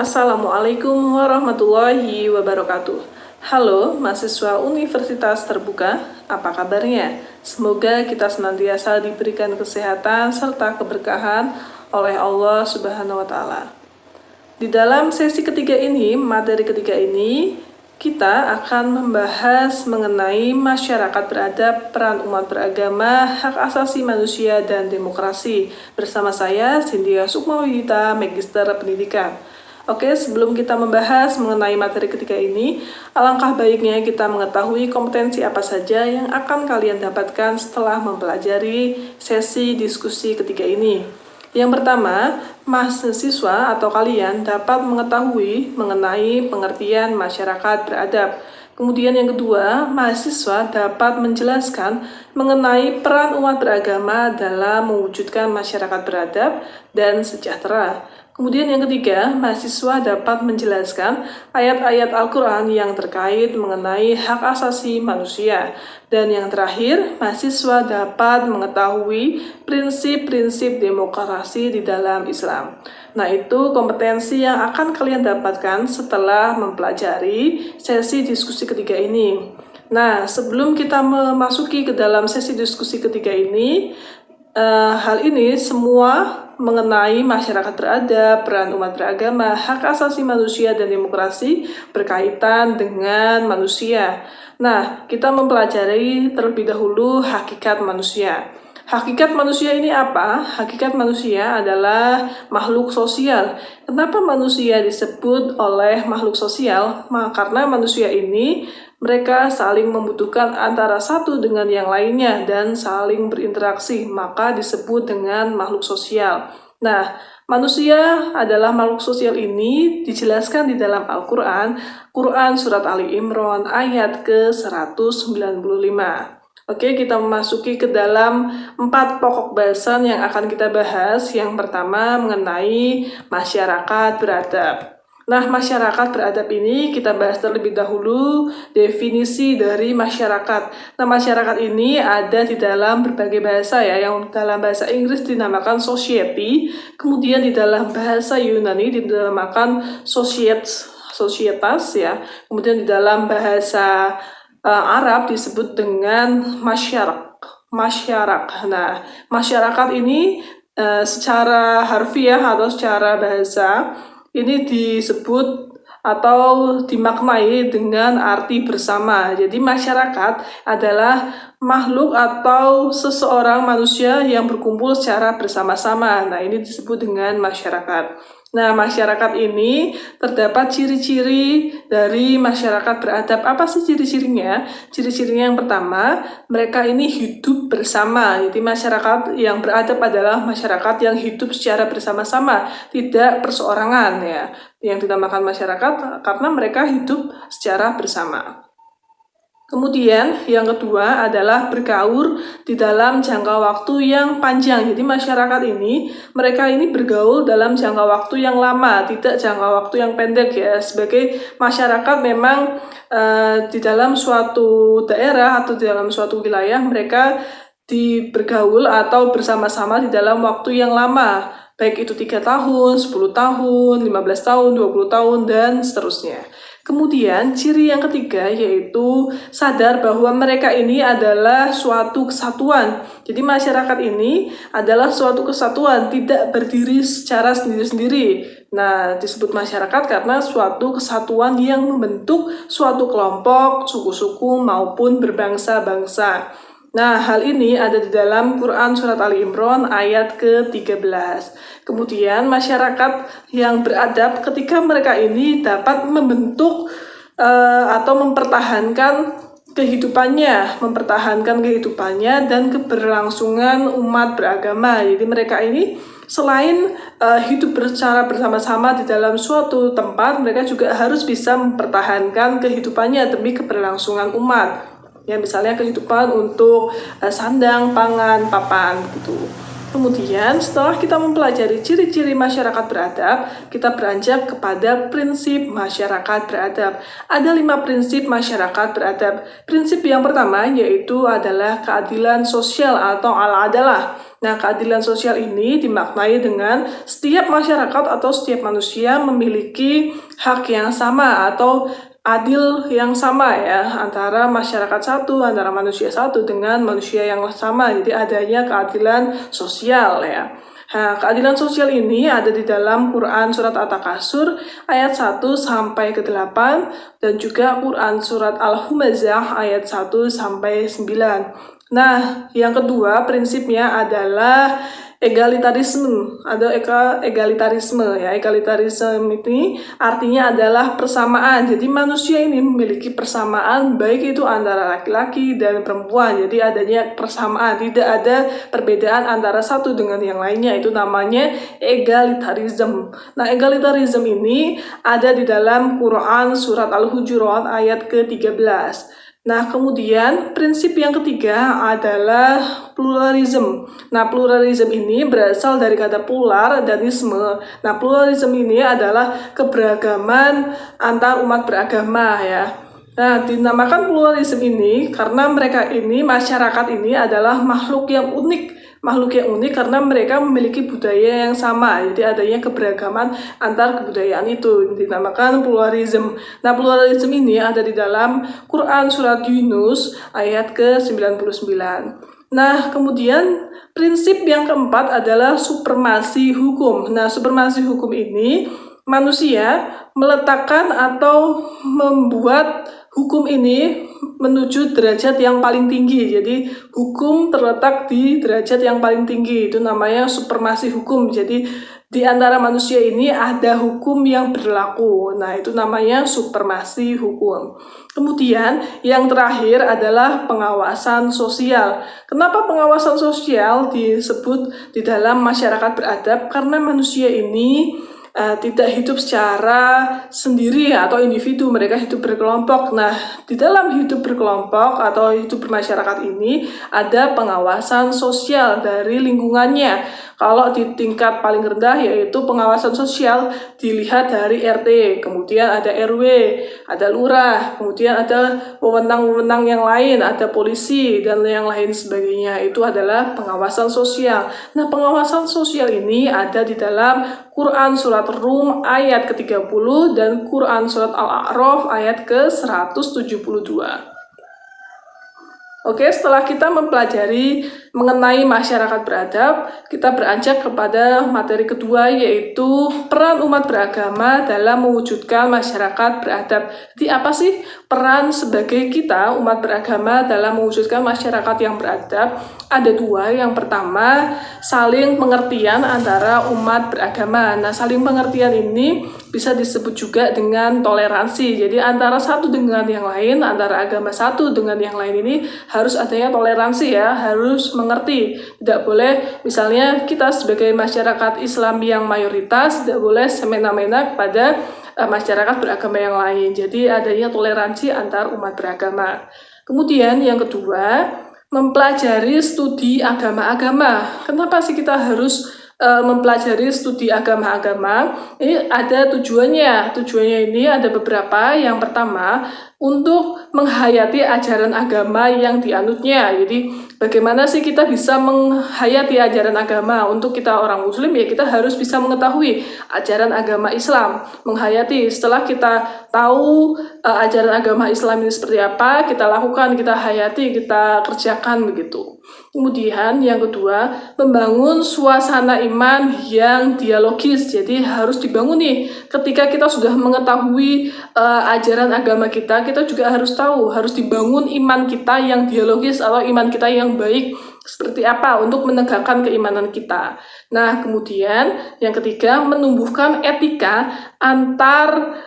Assalamualaikum warahmatullahi wabarakatuh. Halo mahasiswa Universitas Terbuka, apa kabarnya? Semoga kita senantiasa diberikan kesehatan serta keberkahan oleh Allah Subhanahu wa Ta'ala. Di dalam sesi ketiga ini, materi ketiga ini, kita akan membahas mengenai masyarakat beradab, peran umat beragama, hak asasi manusia, dan demokrasi. Bersama saya, Cynthia Sukmawidita, Magister Pendidikan. Oke, sebelum kita membahas mengenai materi ketiga ini, alangkah baiknya kita mengetahui kompetensi apa saja yang akan kalian dapatkan setelah mempelajari sesi diskusi ketiga ini. Yang pertama, mahasiswa atau kalian dapat mengetahui mengenai pengertian masyarakat beradab. Kemudian yang kedua, mahasiswa dapat menjelaskan mengenai peran umat beragama dalam mewujudkan masyarakat beradab dan sejahtera. Kemudian yang ketiga, mahasiswa dapat menjelaskan ayat-ayat Al-Quran yang terkait mengenai hak asasi manusia. Dan yang terakhir, mahasiswa dapat mengetahui prinsip-prinsip demokrasi di dalam Islam. Nah, itu kompetensi yang akan kalian dapatkan setelah mempelajari sesi diskusi ketiga ini. Nah, sebelum kita memasuki ke dalam sesi diskusi ketiga ini, hal ini semua mengenai masyarakat beradab, peran umat beragama, hak asasi manusia, dan demokrasi berkaitan dengan manusia. Nah, kita mempelajari terlebih dahulu hakikat manusia. Hakikat manusia ini apa? Hakikat manusia adalah makhluk sosial. Kenapa manusia disebut oleh makhluk sosial? Karena manusia ini mereka saling membutuhkan antara satu dengan yang lainnya dan saling berinteraksi, maka disebut dengan makhluk sosial. Nah, manusia adalah makhluk sosial ini dijelaskan di dalam Al-Quran, Quran Surat Ali Imran ayat ke-195. Oke, kita memasuki ke dalam 4 pokok bahasan yang akan kita bahas. Yang pertama mengenai masyarakat beradab. Nah, masyarakat beradab ini kita bahas terlebih dahulu definisi dari masyarakat. Nah, masyarakat ini ada di dalam berbagai bahasa ya, yang dalam bahasa Inggris dinamakan society, kemudian di dalam bahasa Yunani dinamakan societas ya, kemudian di dalam bahasa Arab disebut dengan masyarakat. Nah, masyarakat ini secara harfiah atau secara bahasa ini disebut atau dimaknai dengan arti bersama. Jadi masyarakat adalah makhluk atau seseorang manusia yang berkumpul secara bersama-sama. Nah, ini disebut dengan masyarakat. Nah, masyarakat ini terdapat ciri-ciri dari masyarakat beradab. Apa sih ciri-cirinya? Ciri-cirinya yang pertama, mereka ini hidup bersama. Jadi masyarakat yang beradab adalah masyarakat yang hidup secara bersama-sama, tidak perseorangan ya. Yang dinamakan masyarakat karena mereka hidup secara bersama. Kemudian yang kedua adalah bergaul di dalam jangka waktu yang panjang. Jadi masyarakat ini, mereka ini bergaul dalam jangka waktu yang lama, tidak jangka waktu yang pendek ya. Sebagai masyarakat memang di dalam suatu daerah atau di dalam suatu wilayah mereka bergaul atau bersama-sama di dalam waktu yang lama. Baik itu 3 tahun, 10 tahun, 15 tahun, 20 tahun, dan seterusnya. Kemudian ciri yang ketiga yaitu sadar bahwa mereka ini adalah suatu kesatuan. Jadi masyarakat ini adalah suatu kesatuan, tidak berdiri secara sendiri-sendiri. Nah, disebut masyarakat karena suatu kesatuan yang membentuk suatu kelompok, suku-suku maupun berbangsa-bangsa. Nah, hal ini ada di dalam Quran Surat Ali Imran ayat ke-13. Kemudian masyarakat yang beradab ketika mereka ini dapat membentuk atau mempertahankan kehidupannya dan keberlangsungan umat beragama. Jadi mereka ini selain hidup secara bersama-sama di dalam suatu tempat, mereka juga harus bisa mempertahankan kehidupannya demi keberlangsungan umat. Ya, misalnya kehidupan untuk sandang, pangan, papan gitu. Kemudian setelah kita mempelajari ciri-ciri masyarakat beradab, kita beranjak kepada prinsip masyarakat beradab. Ada 5 prinsip masyarakat beradab. Prinsip yang pertama yaitu adalah keadilan sosial atau al-adalah. Nah, keadilan sosial ini dimaknai dengan setiap masyarakat atau setiap manusia memiliki hak yang sama atau adil yang sama ya, antara masyarakat satu, antara manusia satu dengan manusia yang sama. Jadi adanya keadilan sosial ya. Nah, keadilan sosial ini ada di dalam Quran Surat At-Takasur ayat 1 sampai ke 8 dan juga Quran Surat Al-Humazah ayat 1 sampai 9. Nah, yang kedua prinsipnya adalah egalitarisme atau egalitarisme ya. Egalitarisme ini artinya adalah persamaan. Jadi manusia ini memiliki persamaan baik itu antara laki-laki dan perempuan. Jadi adanya persamaan, tidak ada perbedaan antara satu dengan yang lainnya. Itu namanya egalitarisme. Nah, egalitarisme ini ada di dalam Quran Surat Al-Hujurat ayat ke-13. Nah, kemudian prinsip yang ketiga adalah pluralisme. Nah, pluralisme ini berasal dari kata plural dan isme. Nah, pluralisme ini adalah keberagaman antar umat beragama ya. Nah, dinamakan pluralisme ini karena mereka ini, masyarakat ini adalah makhluk yang unik. Makhluk yang unik karena mereka memiliki budaya yang sama. Jadi adanya keberagaman antar kebudayaan itu dinamakan pluralisme. Nah, pluralisme ini ada di dalam Quran Surat Yunus ayat ke-99. Nah, kemudian prinsip yang keempat adalah supremasi hukum. Nah, supremasi hukum ini manusia meletakkan atau membuat hukum ini menuju derajat yang paling tinggi. Jadi hukum terletak di derajat yang paling tinggi. Itu namanya supremasi hukum. Jadi di antara manusia ini ada hukum yang berlaku. Nah, itu namanya supremasi hukum. Kemudian yang terakhir adalah pengawasan sosial. Kenapa pengawasan sosial disebut di dalam masyarakat beradab? Karena manusia ini tidak hidup secara sendiri atau individu, mereka hidup berkelompok. Nah, di dalam hidup berkelompok atau hidup bermasyarakat ini ada pengawasan sosial dari lingkungannya. Kalau di tingkat paling rendah yaitu pengawasan sosial dilihat dari RT, kemudian ada RW, ada lurah, kemudian ada wewenang-wewenang yang lain, ada polisi dan yang lain sebagainya. Itu adalah pengawasan sosial. Nah, pengawasan sosial ini ada di dalam Quran Surat Rum ayat ke-30 dan Quran Surat Al-A'raf ayat ke-172. Oke, setelah kita mempelajari mengenai masyarakat beradab, kita beranjak kepada materi kedua yaitu peran umat beragama dalam mewujudkan masyarakat beradab. Jadi apa sih peran sebagai kita umat beragama dalam mewujudkan masyarakat yang beradab? Ada dua. Yang pertama, saling pengertian antara umat beragama. Nah, saling pengertian ini bisa disebut juga dengan toleransi. Jadi antara satu dengan yang lain, antara agama satu dengan yang lain ini harus adanya toleransi ya, harus mengerti. Tidak boleh misalnya kita sebagai masyarakat Islam yang mayoritas tidak boleh semena-mena kepada masyarakat beragama yang lain. Jadi adanya toleransi antar umat beragama. Kemudian yang kedua, mempelajari studi agama-agama. Kenapa sih kita harus mempelajari studi agama-agama? Ini ada tujuannya. Tujuannya ini ada beberapa. Yang pertama, untuk menghayati ajaran agama yang dianutnya. Jadi bagaimana sih kita bisa menghayati ajaran agama? Untuk kita orang muslim ya kita harus bisa mengetahui ajaran agama Islam. Menghayati, setelah kita tahu ajaran agama Islam ini seperti apa, kita lakukan, kita hayati, kita kerjakan begitu. Kemudian yang kedua, membangun suasana iman yang dialogis. Jadi harus dibangun nih, ketika kita sudah mengetahui ajaran agama kita juga harus tahu, harus dibangun iman kita yang dialogis atau iman kita yang baik seperti apa untuk menegakkan keimanan kita. Nah, kemudian yang ketiga, menumbuhkan etika antar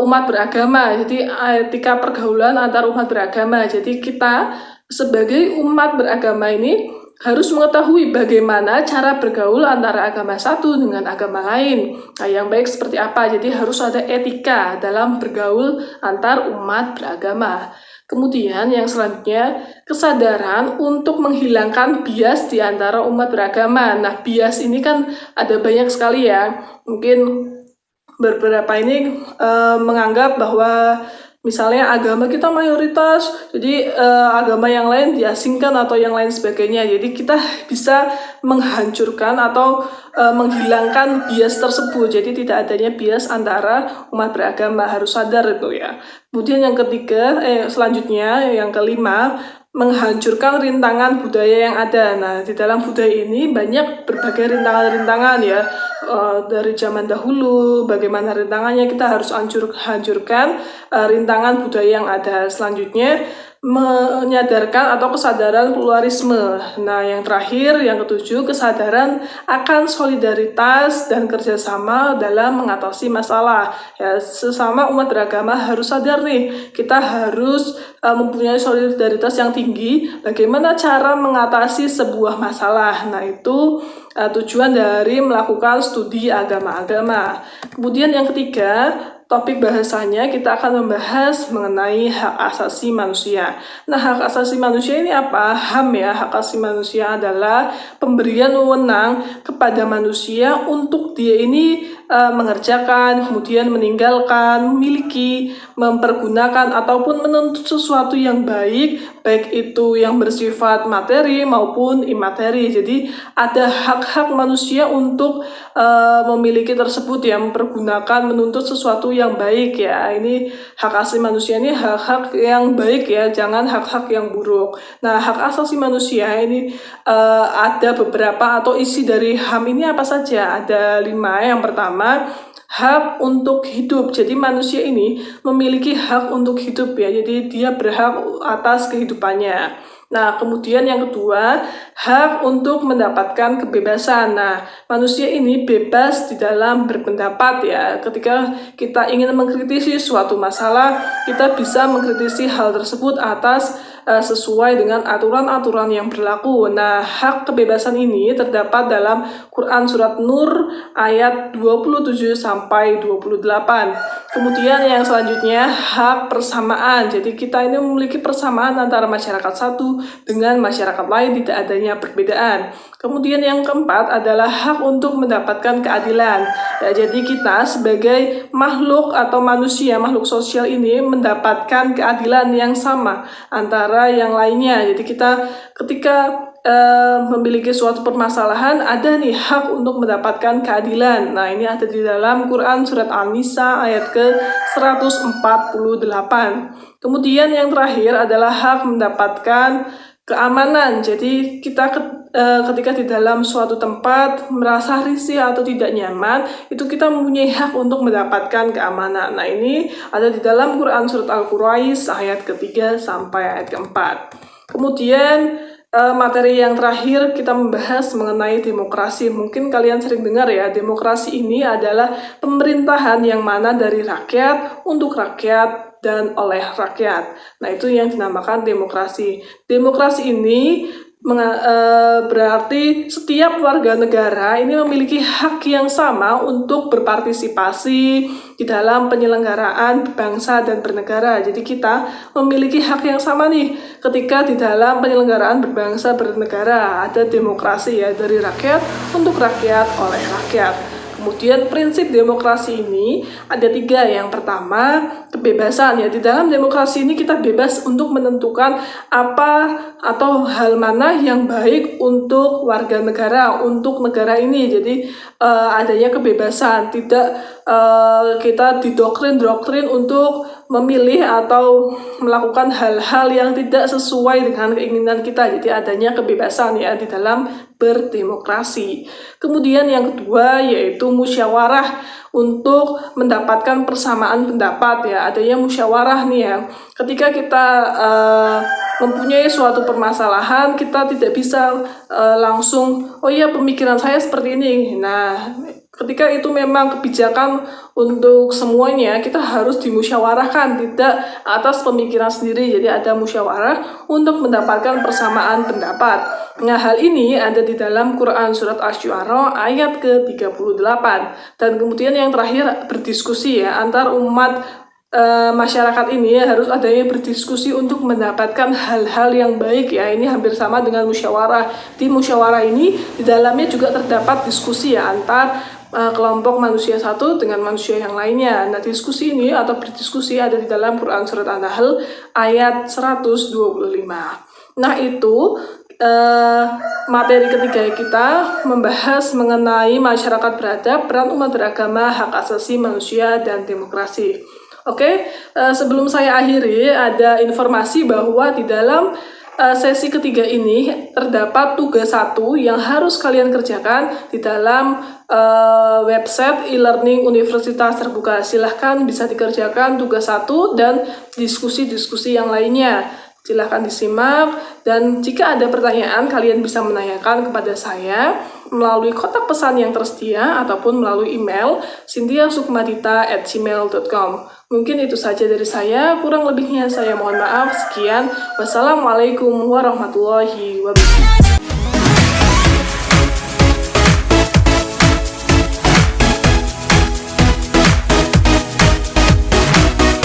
umat beragama. Jadi etika pergaulan antar umat beragama. Jadi kita sebagai umat beragama ini harus mengetahui bagaimana cara bergaul antara agama satu dengan agama lain. Nah, yang baik seperti apa? Jadi harus ada etika dalam bergaul antar umat beragama. Kemudian yang selanjutnya, kesadaran untuk menghilangkan bias di antara umat beragama. Nah, bias ini kan ada banyak sekali ya. Mungkin beberapa ini menganggap bahwa Misalnya agama kita mayoritas, jadi agama yang lain diasingkan atau yang lain sebagainya. Jadi kita bisa menghancurkan atau menghilangkan bias tersebut. Jadi tidak adanya bias antara umat beragama, harus sadar itu ya. Kemudian yang ketiga, selanjutnya yang kelima, menghancurkan rintangan budaya yang ada. Nah, di dalam budaya ini banyak berbagai rintangan-rintangan ya, dari zaman dahulu, bagaimana rintangannya, kita harus hancurkan rintangan budaya yang ada. Selanjutnya, menyadarkan atau kesadaran pluralisme. Nah, yang terakhir, yang ketujuh, kesadaran akan solidaritas dan kerjasama dalam mengatasi masalah. Ya, sesama umat beragama harus sadar nih, kita harus mempunyai solidaritas yang tinggi. Bagaimana cara mengatasi sebuah masalah? Nah, itu tujuan dari melakukan studi agama-agama. Kemudian yang ketiga, topik bahasanya kita akan membahas mengenai hak asasi manusia. Nah, hak asasi manusia ini apa? HAM ya, hak asasi manusia adalah pemberian wewenang kepada manusia untuk dia ini mengerjakan, kemudian meninggalkan, memiliki, mempergunakan, ataupun menuntut sesuatu yang baik itu yang bersifat materi maupun imateri. Jadi ada hak-hak manusia untuk memiliki tersebut, yang mempergunakan, menuntut sesuatu yang baik ya. Ini hak asasi manusia ini hak-hak yang baik ya, jangan hak-hak yang buruk. Nah, hak asasi manusia ini ada beberapa, atau isi dari HAM ini apa saja? Ada 5. Yang pertama, hak untuk hidup. Jadi manusia ini memiliki hak untuk hidup ya, jadi dia berhak atas kehidupannya. Nah, kemudian yang kedua, hak untuk mendapatkan kebebasan. Nah, manusia ini bebas di dalam berpendapat ya. Ketika kita ingin mengkritisi suatu masalah, kita bisa mengkritisi hal tersebut sesuai dengan aturan-aturan yang berlaku. Nah, hak kebebasan ini terdapat dalam Quran Surat Nur ayat 27 sampai 28. Kemudian yang selanjutnya, hak persamaan. Jadi kita ini memiliki persamaan antara masyarakat satu dengan masyarakat lain, tidak adanya perbedaan. Kemudian yang keempat adalah hak untuk mendapatkan keadilan. Ya, jadi kita sebagai makhluk atau manusia, makhluk sosial ini mendapatkan keadilan yang sama antara yang lainnya. Jadi kita ketika memiliki suatu permasalahan, ada nih hak untuk mendapatkan keadilan. Nah, ini ada di dalam Quran Surat An-Nisa ayat ke-148. Kemudian yang terakhir adalah hak mendapatkan keamanan. Jadi kita ketika di dalam suatu tempat merasa risih atau tidak nyaman, itu kita mempunyai hak untuk mendapatkan keamanan. Nah, ini ada di dalam Quran Surat Al-Quraish ayat ke-3 sampai ayat ke-4. Kemudian materi yang terakhir kita membahas mengenai demokrasi. Mungkin kalian sering dengar ya, demokrasi ini adalah pemerintahan yang mana dari rakyat, untuk rakyat, dan oleh rakyat. Nah, itu yang dinamakan demokrasi. Demokrasi ini berarti setiap warga negara ini memiliki hak yang sama untuk berpartisipasi di dalam penyelenggaraan bangsa dan bernegara. Jadi kita memiliki hak yang sama nih ketika di dalam penyelenggaraan berbangsa bernegara. Ada demokrasi ya, dari rakyat, untuk rakyat, oleh rakyat. Kemudian prinsip demokrasi ini ada 3. Yang pertama, kebebasan ya. Di dalam demokrasi ini kita bebas untuk menentukan apa atau hal mana yang baik untuk warga negara, untuk negara ini. Jadi adanya kebebasan, tidak kita didoktrin untuk memilih atau melakukan hal-hal yang tidak sesuai dengan keinginan kita. Jadi adanya kebebasan ya di dalam berdemokrasi. Kemudian yang kedua yaitu musyawarah untuk mendapatkan persamaan pendapat ya. Adanya musyawarah nih ya. Ketika kita mempunyai suatu permasalahan, kita tidak bisa langsung, oh iya pemikiran saya seperti ini. Nah, ketika itu memang kebijakan untuk semuanya, kita harus dimusyawarahkan, tidak atas pemikiran sendiri. Jadi ada musyawarah untuk mendapatkan persamaan pendapat. Nah, hal ini ada di dalam Quran Surat Asy-Syu'ara ayat ke-38. Dan kemudian yang terakhir, berdiskusi ya, antar umat masyarakat ini harus adanya berdiskusi untuk mendapatkan hal-hal yang baik ya. Ini hampir sama dengan musyawarah. Di musyawarah ini di dalamnya juga terdapat diskusi ya antar kelompok manusia satu dengan manusia yang lainnya. Nah, diskusi ini atau berdiskusi ada di dalam Quran Surat An-Nahl ayat 125. Nah, itu materi ketiga kita membahas mengenai masyarakat beradab, peran umat beragama, hak asasi manusia, dan demokrasi. Oke, sebelum saya akhiri, ada informasi bahwa di dalam sesi ketiga ini terdapat tugas 1 yang harus kalian kerjakan di dalam website e-learning Universitas Terbuka. Silahkan bisa dikerjakan tugas 1 dan diskusi-diskusi yang lainnya. Silahkan disimak, dan jika ada pertanyaan kalian bisa menanyakan kepada saya melalui kotak pesan yang tersedia ataupun melalui email cynthia.sukmadita@gmail.com. Mungkin itu saja dari saya, kurang lebihnya saya mohon maaf. Sekian, wassalamualaikum warahmatullahi wabarakatuh.